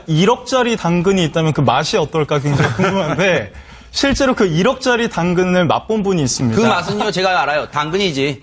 1억짜리 당근이 있다면 그 맛이 어떨까 굉장히 궁금한데 실제로 그 1억짜리 당근을 맛본 분이 있습니다. 그 맛은요, 제가 알아요. 당근이지.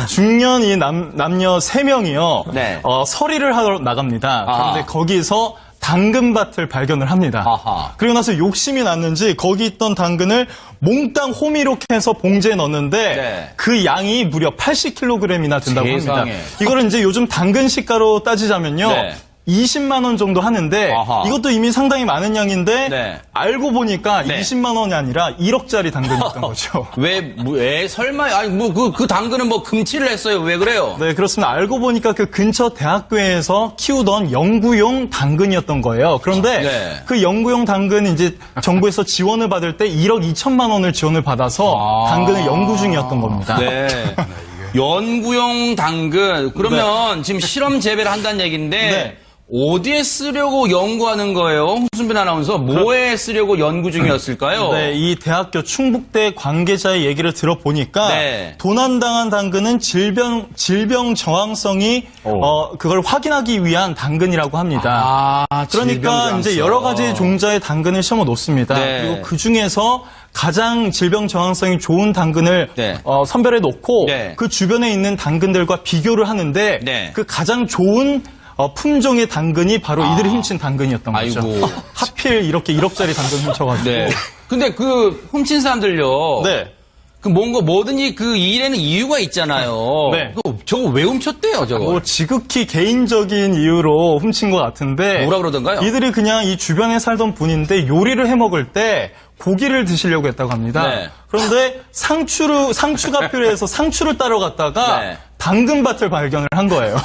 중년 이 남녀 3명이요. 네. 서리를 하러 나갑니다. 아하. 그런데 거기서 당근밭을 발견을 합니다. 아하. 그리고 나서 욕심이 났는지 거기 있던 당근을 몽땅 호미로 캐서 봉지에 넣었는데 네. 그 양이 무려 80kg이나 된다고 세상에. 합니다. 이거를 이제 요즘 당근 시가로 따지자면요. 네. 20만 원 정도 하는데 아하. 이것도 이미 상당히 많은 양인데 네. 알고 보니까 네. 20만 원이 아니라 1억짜리 당근이었던 거죠. 왜 설마, 아니, 그 당근은 금치를 했어요. 왜 그래요? 네, 그렇습니다. 알고 보니까 그 근처 대학교에서 키우던 연구용 당근이었던 거예요. 그런데 네. 그 연구용 당근은 이제 정부에서 지원을 받을 때 1억 2천만 원을 지원을 받아서 당근을 연구 중이었던 겁니다. 네. 연구용 당근. 그러면 지금 실험 재배를 한다는 얘기인데, 네. 어디에 쓰려고 연구하는 거예요? 홍순빈 아나운서, 뭐에 쓰려고 연구 중이었을까요? 네, 이 대학교 충북대 관계자의 얘기를 들어보니까 네. 도난당한 당근은 질병 저항성이 그걸 확인하기 위한 당근이라고 합니다. 그러니까 이제 여러 가지 종자의 당근을 심어 놓습니다. 네. 그리고 그 중에서 가장 질병 저항성이 좋은 당근을 네. 선별해 놓고 네. 그 주변에 있는 당근들과 비교를 하는데 네. 그 가장 좋은 품종의 당근이 바로 이들이 훔친 당근이었던 거죠. 아이고. 하필 이렇게 1억짜리 당근 훔쳐가지고. 네. 근데 그 훔친 사람들요. 네. 그 뭐든지 그 일에는 이유가 있잖아요. 네. 저거 왜 훔쳤대요, 저거? 지극히 개인적인 이유로 훔친 것 같은데. 뭐라 그러던가요? 이들이 그냥 이 주변에 살던 분인데 요리를 해 먹을 때 고기를 드시려고 했다고 합니다. 네. 그런데 상추가 필요해서 상추를 따러 갔다가 네. 당근밭을 발견을 한 거예요.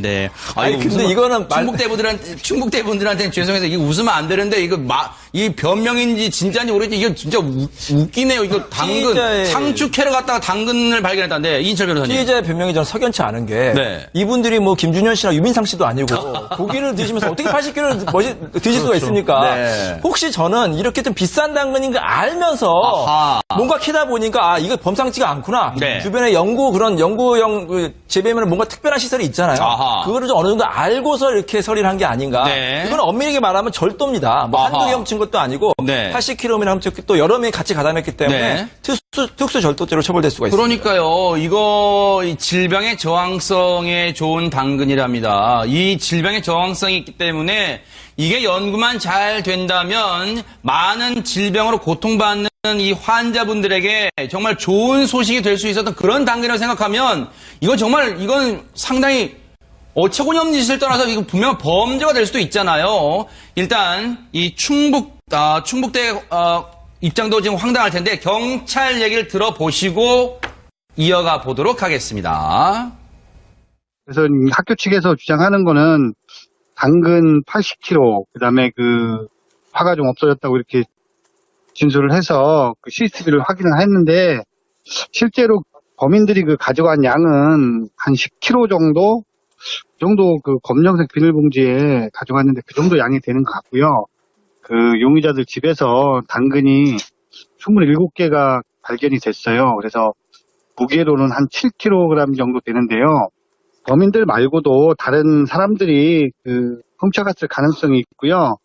네. 아니, 근데 이거는 충북대분들한테는 죄송해서 이거 웃으면 안 되는데 이 변명인지 진짜인지 모르겠지 이거 진짜 웃기네요. 이거 당근 피해자의- 상추 캐러 갔다가 당근을 발견했다는데 이인철 변호사님. 피해자의 변명이 저는 석연치 않은 게 네. 이분들이 김준현 씨나 유민상 씨도 아니고 고기를 드시면서 어떻게 80kg를 드실 수가 있습니까? 네. 혹시 저는 이렇게 좀 비싼 당근인 걸 알면서 아하. 뭔가 캐다 보니까 이거 범상치가 않구나. 네. 주변에 그런 연구용 재배면 뭔가 특별한 시설이 있잖아요. 아하. 그거를 좀 어느 정도 알고서 이렇게 처리를 한 게 아닌가. 네. 이건 엄밀하게 말하면 절도입니다. 아하. 한두 개 훔친 것도 아니고 네. 80kg이나 훔쳤고 또 여러 명이 같이 가담했기 때문에 네. 특수 절도죄로 처벌될 수가 있습니다. 그러니까요, 이 질병의 저항성에 좋은 당근이랍니다. 이 질병의 저항성이 있기 때문에 이게 연구만 잘 된다면 많은 질병으로 고통받는 이 환자분들에게 정말 좋은 소식이 될 수 있었던 그런 당근이라고 생각하면 이건 상당히 어처구니 없는 짓을 떠나서 이거 분명 범죄가 될 수도 있잖아요. 일단 이 충북대 입장도 지금 황당할 텐데 경찰 얘기를 들어보시고 이어가 보도록 하겠습니다. 그래서 이 학교 측에서 주장하는 거는 당근 80kg, 그다음에 그 화가 좀 없어졌다고 이렇게 진술을 해서 그 CCTV를 확인을 했는데 실제로 범인들이 그 가져간 양은 한 10kg 정도 그 검정색 비닐봉지에 가져갔는데 그 정도 양이 되는 것 같고요. 그 용의자들 집에서 당근이 27개가 발견이 됐어요. 그래서 무게로는 한 7kg 정도 되는데요. 범인들 말고도 다른 사람들이 그 훔쳐갔을 가능성이 있고요.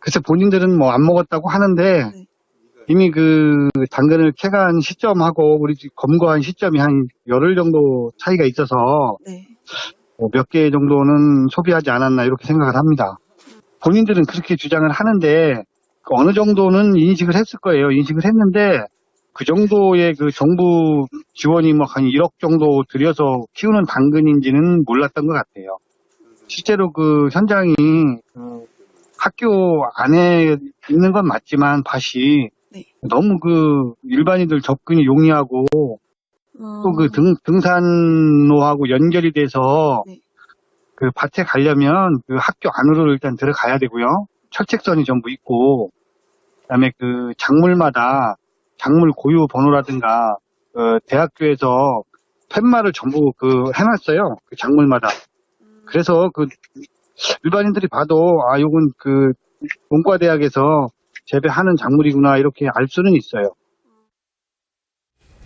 그래서 본인들은 안 먹었다고 하는데 이미 그 당근을 캐간 시점하고 우리 검거한 시점이 한 열흘 정도 차이가 있어서 네. 몇 개 정도는 소비하지 않았나 이렇게 생각을 합니다. 본인들은 그렇게 주장을 하는데 어느 정도는 인식을 했을 거예요. 인식을 했는데 그 정도의 그 정부 지원이 한 1억 정도 들여서 키우는 당근인지는 몰랐던 것 같아요. 실제로 그 현장이 그 학교 안에 있는 건 맞지만 밭이 네. 너무 그 일반인들 접근이 용이하고 또 그 등산로하고 연결이 돼서 네. 그 밭에 가려면 그 학교 안으로 일단 들어가야 되고요. 철책선이 전부 있고 그다음에 그 작물마다 작물 고유 번호라든가 대학교에서 팻말을 전부 해놨어요. 그 작물마다. 그래서 그 일반인들이 봐도 요건 그 문과대학에서 재배하는 작물이구나 이렇게 알 수는 있어요.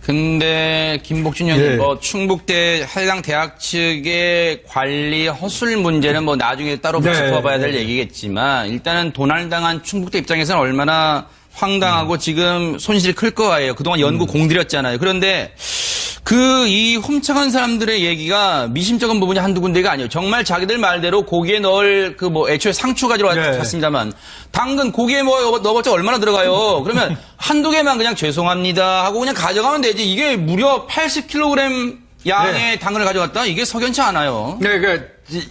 근데 김복준 의원님, 예. 뭐 충북대 해당 대학 측의 관리 허술 문제는 뭐 나중에 따로 네. 짚어봐야 될 얘기겠지만 일단은 도난당한 충북대 입장에서는 얼마나 황당하고 지금 손실이 클 거예요. 그동안 연구 공들였잖아요. 그런데 이 훔쳐간 사람들의 얘기가 미심쩍은 부분이 한두 군데가 아니에요. 정말 자기들 말대로 고기에 넣을 애초에 상추 가지러 네. 왔습니다만 당근 고기에 뭐 넣어봤자 얼마나 들어가요? 그러면 한두 개만 그냥 죄송합니다 하고 그냥 가져가면 되지. 이게 무려 80kg 양의 네. 당근을 가져갔다? 이게 석연치 않아요. 네,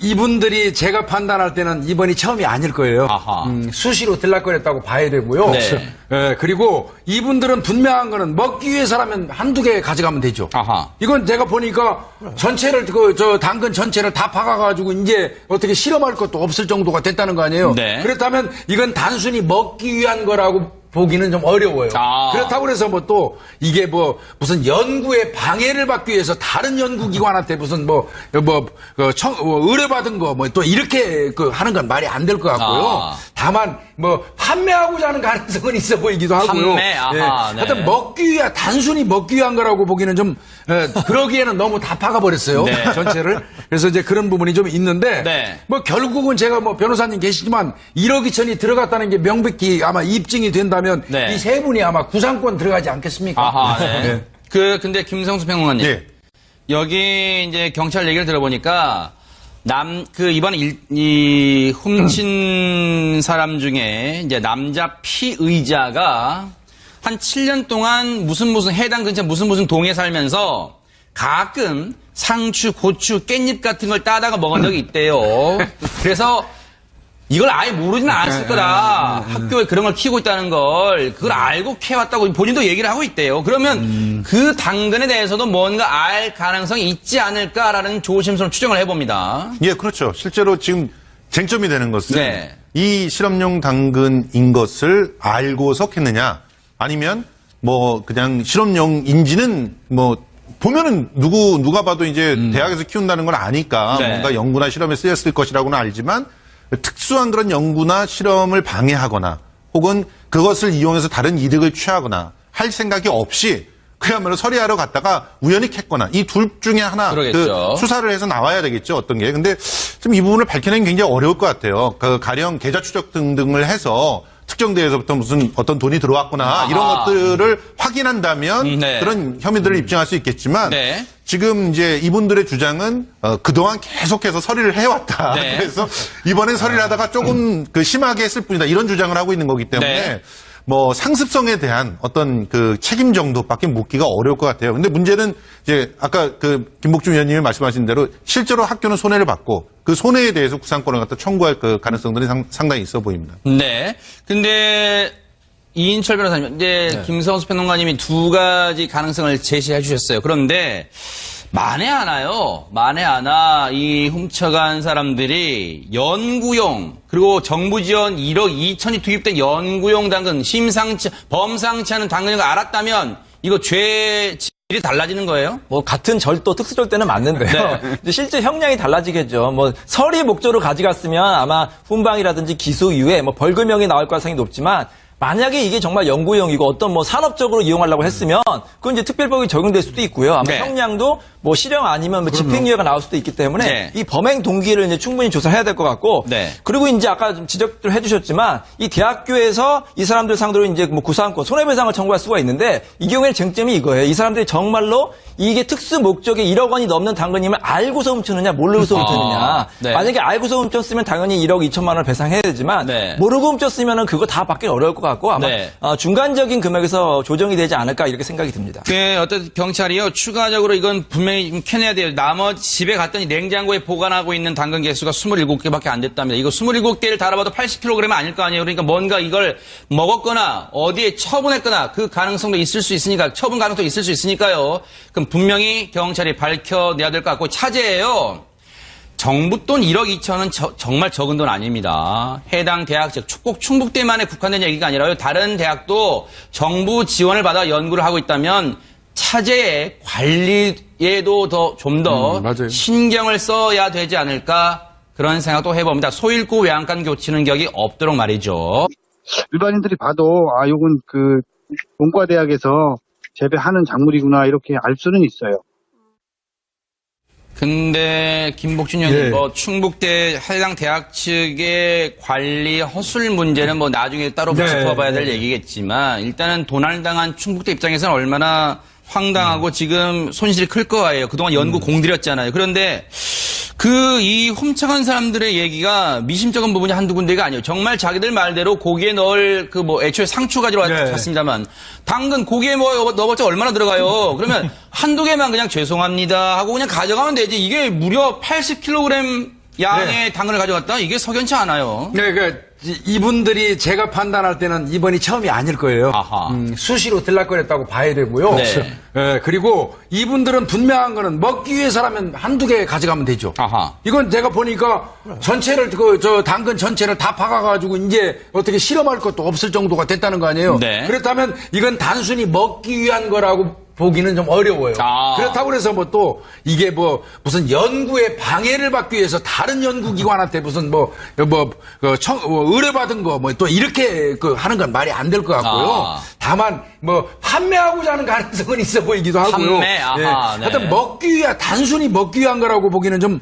이분들이 제가 판단할 때는 이번이 처음이 아닐 거예요. 아하. 수시로 들락거렸다고 봐야 되고요. 네. 예, 그리고 이분들은 분명한 거는 먹기 위해서라면 한두 개 가져가면 되죠. 아하. 이건 제가 보니까 전체를, 당근 전체를 다 파가가지고 이제 어떻게 실험할 것도 없을 정도가 됐다는 거 아니에요? 네. 그렇다면 이건 단순히 먹기 위한 거라고 보기는 좀 어려워요. 아. 그렇다고 그래서 뭐 또 이게 뭐 무슨 연구에 방해를 받기 위해서 다른 연구기관한테 무슨 의뢰받은 거 뭐 또 이렇게 하는 건 말이 안 될 것 같고요. 아. 다만 뭐 판매하고자 하는 가능성은 있어 보이기도 하고요. 판매? 아하, 네. 하여튼 단순히 먹기 위한 거라고 보기는 좀 그러기에는 너무 다 파가버렸어요. 네. 전체를. 그래서 이제 그런 부분이 좀 있는데 네. 뭐 결국은 제가 뭐 변호사님 계시지만 1억 2천이 들어갔다는 게 명백히 아마 입증이 된다면 네. 이 세 분이 아마 구상권 들어가지 않겠습니까? 아하, 네. 근데 김성수 평론가님. 예. 여기 이제 경찰 얘기를 들어보니까 이번에 이 훔친 사람 중에 이제 남자 피의자가 한 7년 동안 무슨 해당 근처 무슨 동에 살면서 가끔 상추, 고추, 깻잎 같은 걸 따다가 먹은 적이 있대요. 그래서 이걸 아예 모르지는 않았을 거다. 학교에 그런 걸 키우고 있다는 걸 그걸 알고 캐왔다고 본인도 얘기를 하고 있대요. 그러면 그 당근에 대해서도 뭔가 알 가능성이 있지 않을까라는 조심스러운 추정을 해봅니다. 예, 그렇죠. 실제로 지금 쟁점이 되는 것은 네. 이 실험용 당근인 것을 알고서 했느냐, 아니면 뭐 그냥 실험용인지는 뭐 보면은 누가 봐도 이제 대학에서 키운다는 걸 아니까 네. 뭔가 연구나 실험에 쓰였을 것이라고는 알지만 특수한 그런 연구나 실험을 방해하거나 혹은 그것을 이용해서 다른 이득을 취하거나 할 생각이 없이 그야말로 서리하러 갔다가 우연히 캤거나 이 둘 중에 하나 그러겠죠. 수사를 해서 나와야 되겠죠. 어떤 게. 근데 좀 이 부분을 밝혀내기 굉장히 어려울 것 같아요. 가령 계좌 추적 등등을 해서 특정 대에서부터 무슨 어떤 돈이 들어왔거나 이런 것들을 확인한다면 네. 그런 혐의들을 입증할 수 있겠지만 네. 지금 이제 이분들의 주장은 그동안 계속해서 서리를 해왔다. 네. 그래서 이번엔 서리를 하다가 조금 심하게 했을 뿐이다. 이런 주장을 하고 있는 거기 때문에 네. 뭐 상습성에 대한 어떤 책임 정도밖에 묻기가 어려울 것 같아요. 근데 문제는 이제 아까 김복준 위원님이 말씀하신 대로 실제로 학교는 손해를 받고 그 손해에 대해서 구상권을 갖다 청구할 가능성들이 상당히 있어 보입니다. 네. 근데 이인철 변호사님, 이제 김성수 평론가님이 두 가지 가능성을 제시해 주셨어요. 그런데 만에 하나 이 훔쳐간 사람들이 연구용 그리고 정부 지원 1억 2천이 투입된 연구용 당근 범상치 않은 당근인 걸 알았다면 이거 죄 질이 달라지는 거예요? 뭐 같은 절도 특수절도는 맞는데요. 이제 실제 형량이 달라지겠죠. 뭐 서리 목적으로 가져갔으면 아마 훈방이라든지 기소 이후에 뭐 벌금형이 나올 가능성이 높지만 만약에 이게 정말 연구용이고 어떤 뭐 산업적으로 이용하려고 했으면 그건 이제 특별법이 적용될 수도 있고요. 아마 네. 형량도 뭐 실형 아니면 뭐 집행유예가 나올 수도 있기 때문에 네. 이 범행 동기를 이제 충분히 조사해야 될 것 같고 네. 그리고 이제 아까 좀 지적들 해주셨지만 이 대학교에서 이 사람들 상대로 이제 뭐 구상권 손해배상을 청구할 수가 있는데 이 경우에는 쟁점이 이거예요. 이 사람들이 정말로 이게 특수 목적에 1억 원이 넘는 당근임을 알고서 훔쳤느냐 모르고서 훔쳤느냐. 네. 만약에 알고서 훔쳤으면 당연히 1억 2천만 원을 배상해야 되지만 네. 모르고 훔쳤으면은 그거 다 받기 어려울 것 같고 아마 네. 중간적인 금액에서 조정이 되지 않을까 이렇게 생각이 듭니다. 어떤 경찰이요 추가적으로 이건 분명히 좀 캐내야 돼요. 나머지 집에 갔더니 냉장고에 보관하고 있는 당근 개수가 27개밖에 안 됐답니다. 이거 27개를 달아봐도 80kg은 아닐 거 아니에요. 그러니까 뭔가 이걸 먹었거나 어디에 처분했거나 그 가능성도 있을 수 있으니까 처분 가능성도 있을 수 있으니까요. 그럼 분명히 경찰이 밝혀내야 될 것 같고 차제예요. 정부 돈 1억 2천은 정말 적은 돈 아닙니다. 해당 대학 즉 꼭 충북대만에 국한된 얘기가 아니라요. 다른 대학도 정부 지원을 받아 연구를 하고 있다면 차제의 관리에도 좀 더 맞아요. 신경을 써야 되지 않을까 그런 생각도 해봅니다. 소 잃고 외양간 교치는 격이 없도록 말이죠. 일반인들이 봐도 요건 문과대학에서 재배하는 작물이구나 이렇게 알 수는 있어요. 근데 김복준 의원님, 예. 뭐 충북대 해당 대학 측의 관리 허술 문제는 뭐 나중에 따로 네. 짚어봐야 될 얘기겠지만 일단은 도난당한 충북대 입장에서는 얼마나 황당하고 지금 손실이 클 거예요. 그동안 연구 공들였잖아요. 그런데 이 훔쳐간 사람들의 얘기가 미심쩍은 부분이 한두 군데가 아니에요. 정말 자기들 말대로 고기에 넣을 애초에 상추 가지러 네. 왔습니다만 당근 고기에 뭐 넣어봤자 얼마나 들어가요? 그러면 한두 개만 그냥 죄송합니다 하고 그냥 가져가면 되지. 이게 무려 80kg 양의 네. 당근을 가져갔다? 이게 석연치 않아요. 네, 이분들이 제가 판단할 때는 이번이 처음이 아닐 거예요. 아하. 수시로 들락거렸다고 봐야 되고요. 네. 예, 그리고 이분들은 분명한 거는 먹기 위해서라면 한두 개 가져가면 되죠. 아하. 이건 제가 보니까 전체를 당근 전체를 다 파가가지고 이제 어떻게 실험할 것도 없을 정도가 됐다는 거 아니에요. 네. 그렇다면 이건 단순히 먹기 위한 거라고 보기는 좀 어려워요. 아. 그렇다고 해서 또 이게 무슨 연구에 방해를 받기 위해서 다른 연구기관한테 무슨 의뢰받은 거 또 이렇게 하는 건 말이 안 될 것 같고요. 아. 다만 판매하고자 하는 가능성은 있어 보이기도 하고요. 판매, 아하, 네. 하여튼 단순히 먹기 위한 거라고 보기는 좀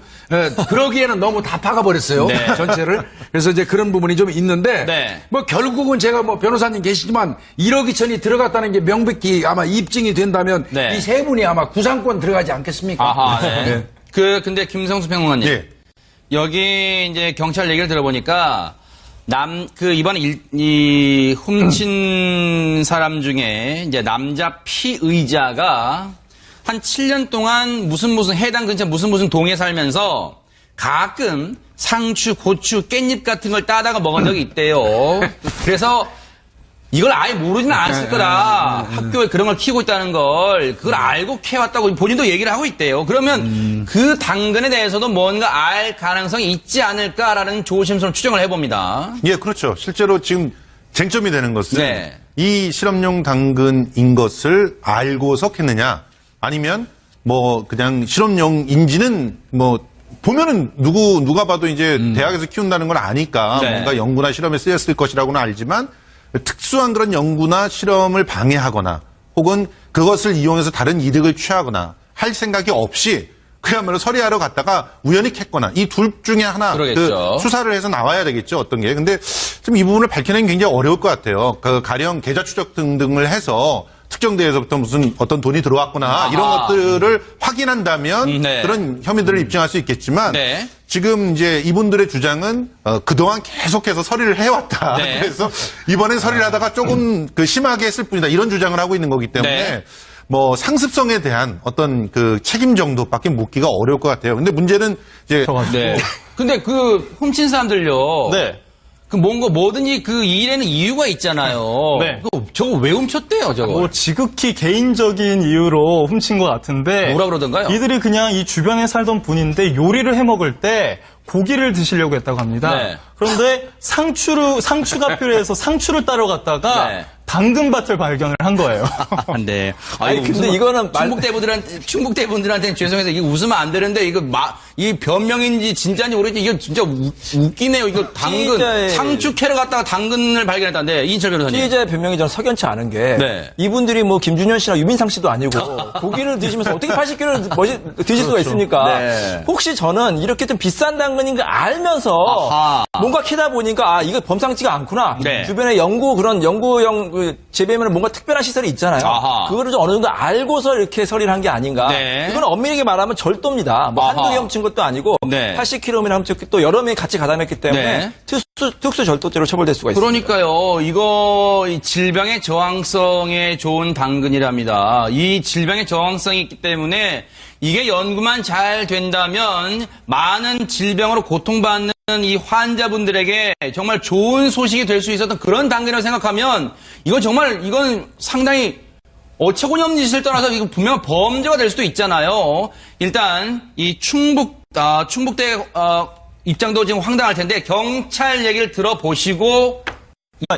그러기에는 너무 다 파가버렸어요. 네. 전체를. 그래서 이제 그런 부분이 좀 있는데 네. 결국은 제가 변호사님 계시지만 1억 2천이 들어갔다는 게 명백히 아마 입증이 된다면 네. 이 세 분이 아마 구상권 들어가지 않겠습니까? 아하, 네. 근데 김성수 평론가님. 예. 여기 이제 경찰 얘기를 들어보니까 이번에 이 훔친 사람 중에 이제 남자 피의자가 한 7년 동안 무슨 해당 근처 무슨 동에 살면서 가끔 상추, 고추, 깻잎 같은 걸 따다가 먹은 적이 있대요. 그래서 이걸 아예 모르지는 않았을 거다. 학교에 그런 걸 키우고 있다는 걸 그걸 알고 캐왔다고 본인도 얘기를 하고 있대요. 그러면 그 당근에 대해서도 뭔가 알 가능성이 있지 않을까라는 조심스러운 추정을 해봅니다. 예, 그렇죠. 실제로 지금 쟁점이 되는 것은 네. 이 실험용 당근인 것을 알고서 캤느냐, 아니면 그냥 실험용인지는 보면은 누가 봐도 이제 대학에서 키운다는 걸 아니까 네. 뭔가 연구나 실험에 쓰였을 것이라고는 알지만 특수한 그런 연구나 실험을 방해하거나 혹은 그것을 이용해서 다른 이득을 취하거나 할 생각이 없이 그야말로 서리하러 갔다가 우연히 캤거나 이 둘 중에 하나 그러겠죠. 수사를 해서 나와야 되겠죠. 어떤 게. 근데 좀 이 부분을 밝혀내기 굉장히 어려울 것 같아요. 가령 계좌 추적 등등을 해서 특정 대에서부터 무슨 어떤 돈이 들어왔거나 아하. 이런 것들을 확인한다면 네. 그런 혐의들을 입증할 수 있겠지만 네. 지금 이제 이분들의 주장은 그동안 계속해서 서리를 해왔다. 네. 그래서 이번에 서리를 하다가 조금 심하게 했을 뿐이다. 이런 주장을 하고 있는 거기 때문에 네. 상습성에 대한 어떤 책임 정도밖에 묻기가 어려울 것 같아요. 근데 문제는 이제 네. 근데 훔친 사람들요. 네. 뭐든지 이 일에는 이유가 있잖아요. 네. 저거 왜 훔쳤대요, 저거? 지극히 개인적인 이유로 훔친 것 같은데. 뭐라 그러던가요? 이들이 그냥 이 주변에 살던 분인데 요리를 해 먹을 때 고기를 드시려고 했다고 합니다. 네. 그런데 상추가 필요해서 상추를 따러 갔다가 네. 당근밭을 발견을 한 거예요. 네. 아니, 근데 이거는 충북대분들한테는 죄송해서 이거 웃으면 안 되는데 이 변명인지 진짜인지 모르겠지만 이거 진짜 웃기네요. 이거 당근 피의자의- 상추 캐러 갔다가 당근을 발견했다는데 이인철 변호사님. 피해자의 변명이 저는 석연치 않은 게 네. 이분들이 김준현 씨나 유민상 씨도 아니고 고기를 드시면서 어떻게 80kg를 드실 수가 있습니까? 네. 혹시 저는 이렇게 좀 비싼 당근인 걸 알면서 아하. 뭔가 캐다 보니까 이거 범상치가 않구나. 네. 주변에 연구용 재배면 뭔가 특별한 시설이 있잖아요. 아하. 그거를 좀 어느 정도 알고서 이렇게 서리를 한 게 아닌가. 네. 이건 엄밀하게 말하면 절도입니다. 아하. 한두 개 훔친 것도 아니고 네. 80kg이나 훔쳤고 또 여러 명이 같이 가담했기 때문에 네. 특수 절도죄로 처벌될 수가 있습니다. 그러니까요. 이 질병의 저항성에 좋은 당근이랍니다. 이 질병의 저항성이 있기 때문에 이게 연구만 잘 된다면 많은 질병으로 고통받는 이 환자분들에게 정말 좋은 소식이 될 수 있었던 그런 당근이라고 생각하면 이건 상당히 어처구니 없는 짓을 떠나서 이거 분명한 범죄가 될 수도 있잖아요. 일단 이 충북대 입장도 지금 황당할 텐데 경찰 얘기를 들어보시고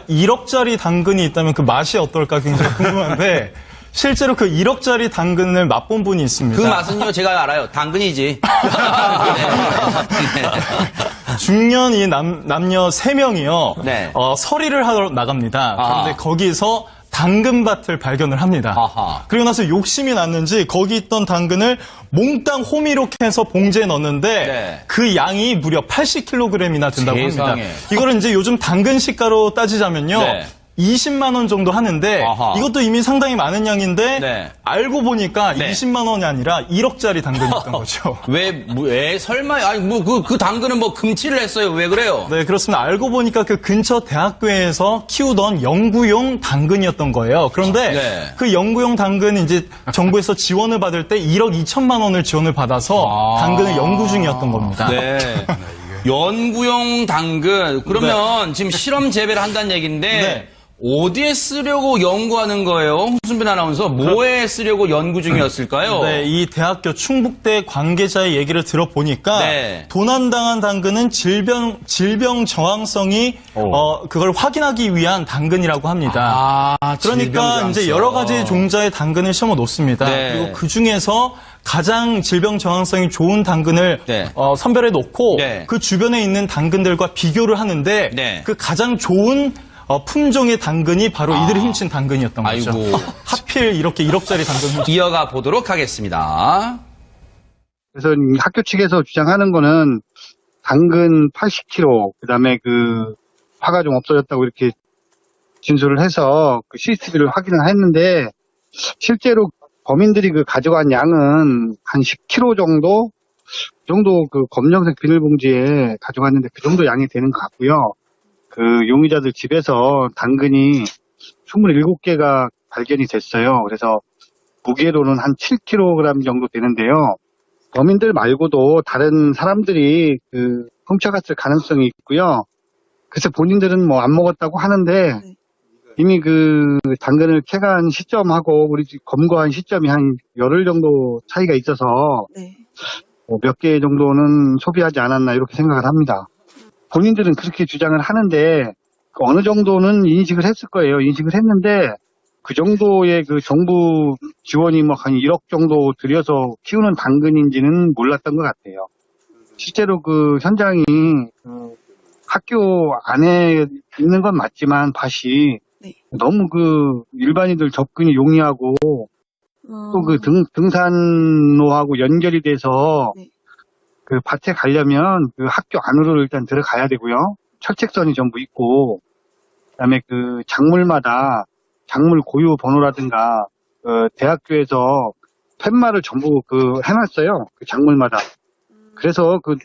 1억짜리 당근이 있다면 그 맛이 어떨까 굉장히 궁금한데 실제로 그 1억짜리 당근을 맛본 분이 있습니다. 그 맛은요 제가 알아요. 당근이지. 네. 중년 이 남녀 3명이요. 네. 서리를 하러 나갑니다. 아. 그런데 거기서 당근밭을 발견을 합니다. 아하. 그리고 나서 욕심이 났는지 거기 있던 당근을 몽땅 호미로해서 봉지에 넣었는데 네. 그 양이 무려 80kg이나 된다고 세상에. 합니다. 이거를 이제 요즘 당근 시가로 따지자면요. 네. 20만 원 정도 하는데 아하. 이것도 이미 상당히 많은 양인데 네. 알고 보니까 네. 20만 원이 아니라 1억짜리 당근이었던 거죠. 왜 설마 아니 그 당근은 뭐 금치를 했어요. 왜 그래요? 네, 그렇습니다. 알고 보니까 그 근처 대학교에서 키우던 연구용 당근이었던 거예요. 그런데 네. 그 연구용 당근은 이제 정부에서 지원을 받을 때 1억 2천만 원을 지원을 받아서 당근을 연구 중이었던 겁니다. 네. 연구용 당근. 그러면 지금 실험 재배를 한다는 얘기인데 네. 어디에 쓰려고 연구하는 거예요? 홍순빈 아나운서 뭐에 쓰려고 연구 중이었을까요? 네, 이 대학교 충북대 관계자의 얘기를 들어보니까 네. 도난당한 당근은 질병 저항성이 그걸 확인하기 위한 당근이라고 합니다. 그러니까 이제 여러 가지 종자의 당근을 심어 놓습니다. 네. 그리고 그 중에서 가장 질병 저항성이 좋은 당근을 네. 선별해 놓고 네. 그 주변에 있는 당근들과 비교를 하는데 네. 그 가장 좋은 품종의 당근이 바로 이들이 훔친 당근이었던 거죠. 아이고. 하필 이렇게 1억짜리 당근을 이어가 보도록 하겠습니다. 그래서 학교 측에서 주장하는 거는 당근 80kg, 그다음에 그 화가 좀 없어졌다고 이렇게 진술을 해서 그 CCTV를 확인을 했는데 실제로 범인들이 그 가져간 양은 한 10kg 정도, 그 정도 그 검정색 비닐봉지에 가져갔는데 그 정도 양이 되는 것 같고요. 그 용의자들 집에서 당근이 27개가 발견이 됐어요. 그래서 무게로는 한 7kg 정도 되는데요. 범인들 말고도 다른 사람들이 그 훔쳐갔을 가능성이 있고요. 그래서 본인들은 뭐 안 먹었다고 하는데 이미 그 당근을 캐간 시점하고 우리 집 검거한 시점이 한 열흘 정도 차이가 있어서 몇 개 정도는 소비하지 않았나 이렇게 생각을 합니다. 본인들은 그렇게 주장을 하는데 어느 정도는 인식을 했을 거예요. 인식을 했는데 그 정도의 그 정부 지원이 뭐 한 1억 정도 들여서 키우는 당근인지는 몰랐던 것 같아요. 실제로 그 현장이 그 학교 안에 있는 건 맞지만 밭이 너무 그 일반인들 접근이 용이하고 또 그 등산로하고 연결이 돼서 그 밭에 가려면 그 학교 안으로 일단 들어가야 되고요. 철책선이 전부 있고, 그다음에 그 작물마다 작물 고유 번호라든가 대학교에서 팻말을 전부 그 해놨어요. 그 작물마다. 그래서 그